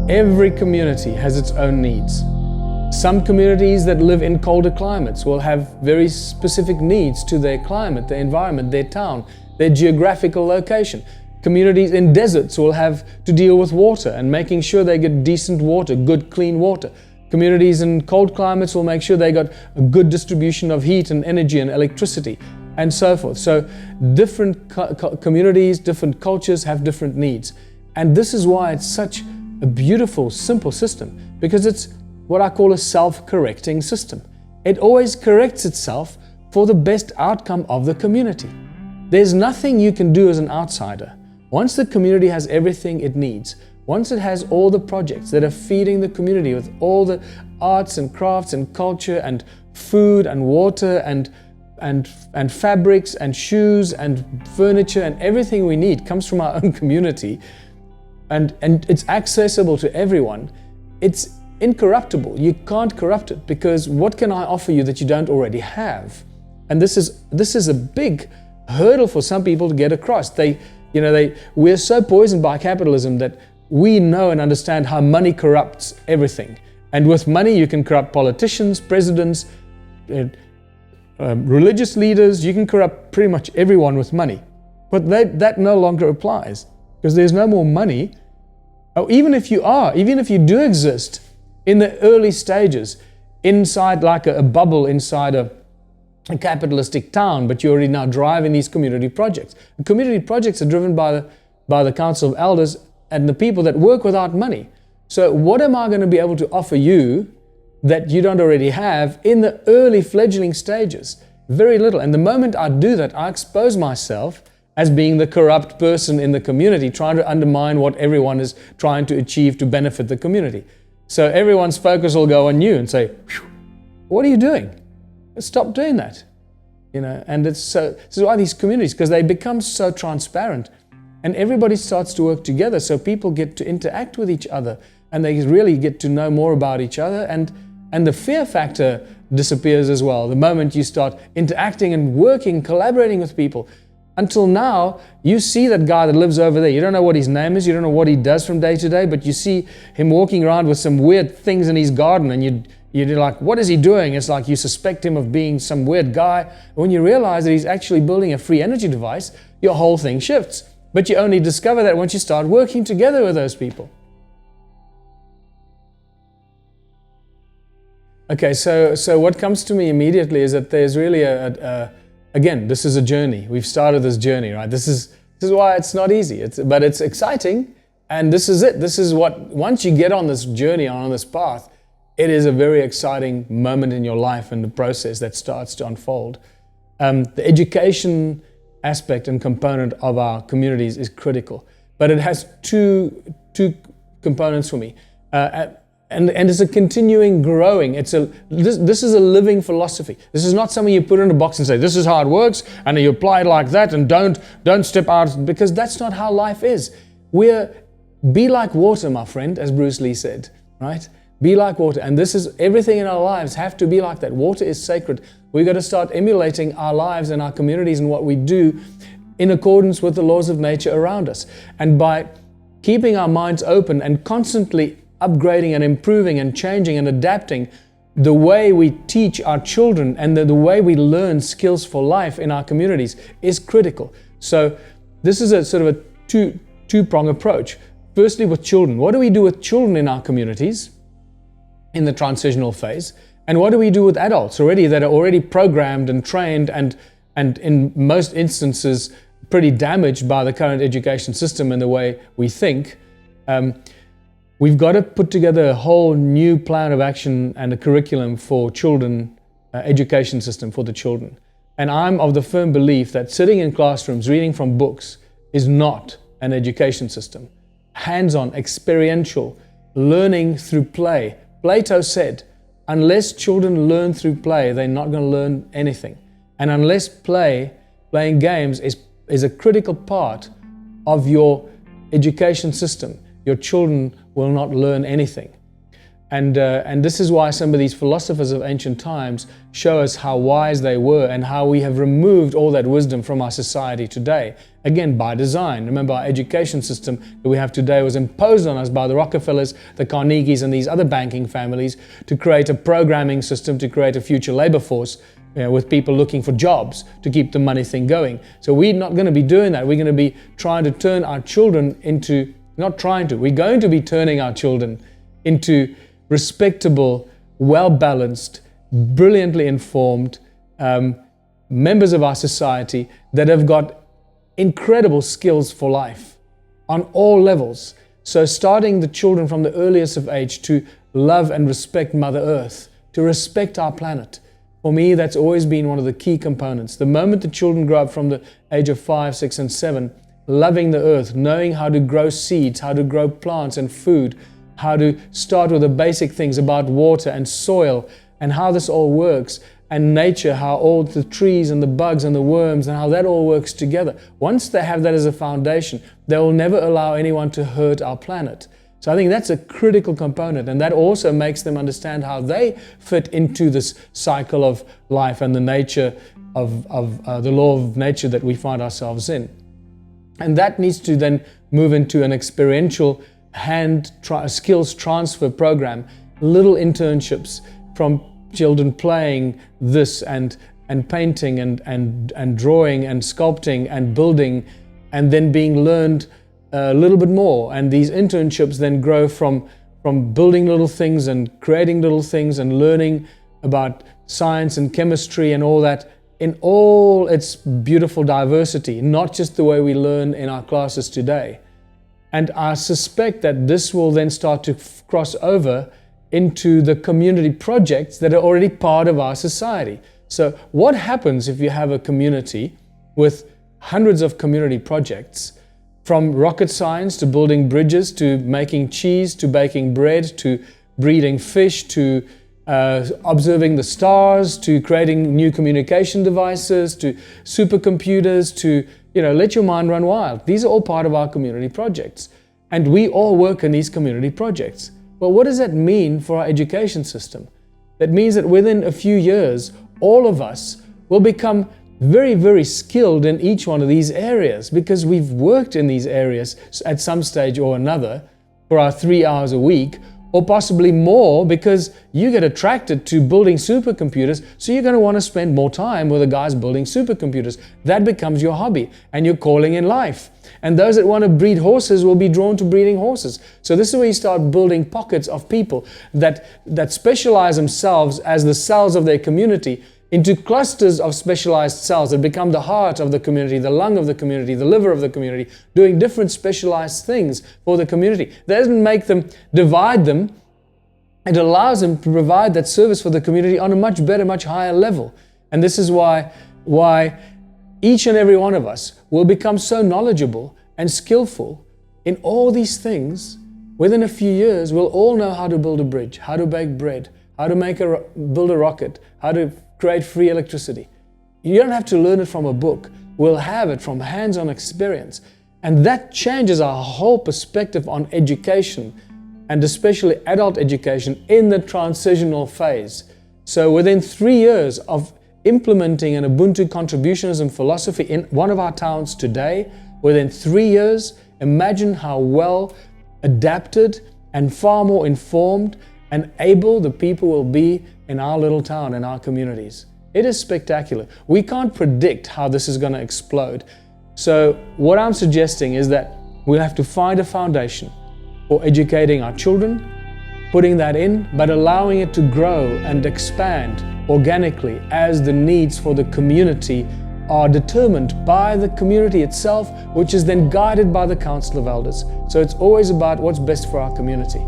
Every community has its own needs. Some communities that live in colder climates will have very specific needs to their climate, their environment, their town, their geographical location. Communities in deserts will have to deal with water and making sure they get decent water, good clean water. Communities in cold climates will make sure they got a good distribution of heat and energy and electricity and so forth. So different communities, different cultures have different needs. And this is why it's such a beautiful, simple system, because it's what I call a self-correcting system. It always corrects itself for the best outcome of the community. There's nothing you can do as an outsider. Once the community has everything it needs, once it has all the projects that are feeding the community with all the arts and crafts and culture and food and water and fabrics and shoes and furniture and everything we need comes from our own community, and it's accessible to everyone, it's incorruptible. You can't corrupt it, because what can I offer you that you don't already have? And this is a big hurdle for some people to get across. We're so poisoned by capitalism that we know and understand how money corrupts everything. And with money you can corrupt politicians, presidents, religious leaders. You can corrupt pretty much everyone with money. But that no longer applies, because there's no more money. Even if you do exist in the early stages, inside like a bubble inside a capitalistic town, but you're already now driving these community projects. The community projects are driven by the Council of Elders and the people that work without money. So what am I going to be able to offer you that you don't already have in the early fledgling stages? Very little. And the moment I do that, I expose myself as being the corrupt person in the community, trying to undermine what everyone is trying to achieve to benefit the community. So everyone's focus will go on you and say, what are you doing? Stop doing that. And this is why these communities, because they become so transparent and everybody starts to work together, so people get to interact with each other and they really get to know more about each other, and the fear factor disappears as well the moment you start interacting and working, collaborating with people. Until now, you see that guy that lives over there. You don't know what his name is, you don't know what he does from day to day, but you see him walking around with some weird things in his garden, and you're like, what is he doing? It's like you suspect him of being some weird guy. When you realize that he's actually building a free energy device, your whole thing shifts. But you only discover that once you start working together with those people. Okay, so what comes to me immediately is that there's really again, this is a journey. We've started this journey, right? This is why it's not easy, but it's exciting, and this is it. This is what, once you get on this journey, on this path, it is a very exciting moment in your life and the process that starts to unfold. The education aspect and component of our communities is critical, but it has two components for me. And it's a continuing growing. This is a living philosophy. This is not something you put in a box and say, this is how it works, and you apply it like that, and don't step out, because that's not how life is. Be like water, my friend, as Bruce Lee said, right? Be like water. And this is everything in our lives have to be like that. Water is sacred. We've got to start emulating our lives and our communities and what we do in accordance with the laws of nature around us. And by keeping our minds open and constantly upgrading and improving and changing and adapting the way we teach our children and the way we learn skills for life in our communities is critical. So this is a sort of a two-prong approach. Firstly, with children. What do we do with children in our communities in the transitional phase? And what do we do with adults already that are already programmed and trained and in most instances pretty damaged by the current education system and the way we think? We've got to put together a whole new plan of action and a curriculum for children, education system for the children. And I'm of the firm belief that sitting in classrooms, reading from books is not an education system. Hands-on, experiential, learning through play. Plato said, unless children learn through play, they're not going to learn anything. And unless playing games is a critical part of your education system, your children will not learn anything. And this is why some of these philosophers of ancient times show us how wise they were and how we have removed all that wisdom from our society today. Again, by design. Remember, our education system that we have today was imposed on us by the Rockefellers, the Carnegies, and these other banking families to create a programming system, to create a future labor force, with people looking for jobs to keep the money thing going. So we're not going to be doing that. We're going to be trying to turn our children into, we're going to be turning our children into respectable, well-balanced, brilliantly informed members of our society that have got incredible skills for life on all levels. So starting the children from the earliest of age to love and respect Mother Earth, to respect our planet. For me, that's always been one of the key components. The moment the children grow up from the age of 5, 6, and 7, loving the earth, knowing how to grow seeds, how to grow plants and food, how to start with the basic things about water and soil and how this all works, and nature, how all the trees and the bugs and the worms and how that all works together. Once they have that as a foundation, they will never allow anyone to hurt our planet. So I think that's a critical component, and that also makes them understand how they fit into this cycle of life and the nature of the law of nature that we find ourselves in. And that needs to then move into an experiential skills transfer program, little internships from children playing this and painting and drawing and sculpting and building, and then being learned a little bit more. And these internships then grow from building little things and creating little things and learning about science and chemistry and all that in all its beautiful diversity, not just the way we learn in our classes today. And I suspect that this will then start to cross over into the community projects that are already part of our society. So what happens if you have a community with hundreds of community projects, from rocket science to building bridges to making cheese to baking bread to breeding fish to observing the stars to creating new communication devices to supercomputers to let your mind run wild. These are all part of our community projects. And we all work in these community projects. Well, what does that mean for our education system? That means that within a few years, all of us will become very, very skilled in each one of these areas because we've worked in these areas at some stage or another for our 3 hours a week, or possibly more, because you get attracted to building supercomputers, so you're going to want to spend more time with the guys building supercomputers. That becomes your hobby and your calling in life. And those that want to breed horses will be drawn to breeding horses. So this is where you start building pockets of people that specialize themselves as the cells of their community into clusters of specialized cells that become the heart of the community, the lung of the community, the liver of the community, doing different specialized things for the community. That doesn't make them divide them. It allows them to provide that service for the community on a much better, much higher level. And this is why each and every one of us will become so knowledgeable and skillful in all these things. Within a few years, we'll all know how to build a bridge, how to bake bread, how to build a rocket, how to create free electricity. You don't have to learn it from a book. We'll have it from hands-on experience. And that changes our whole perspective on education, and especially adult education in the transitional phase. So within 3 years of implementing an Ubuntu contributionism philosophy in one of our towns today, within 3 years, imagine how well adapted and far more informed and able the people will be in our little town, in our communities. It is spectacular. We can't predict how this is going to explode. So what I'm suggesting is that we'll have to find a foundation for educating our children, putting that in, but allowing it to grow and expand organically as the needs for the community are determined by the community itself, which is then guided by the Council of Elders. So it's always about what's best for our community.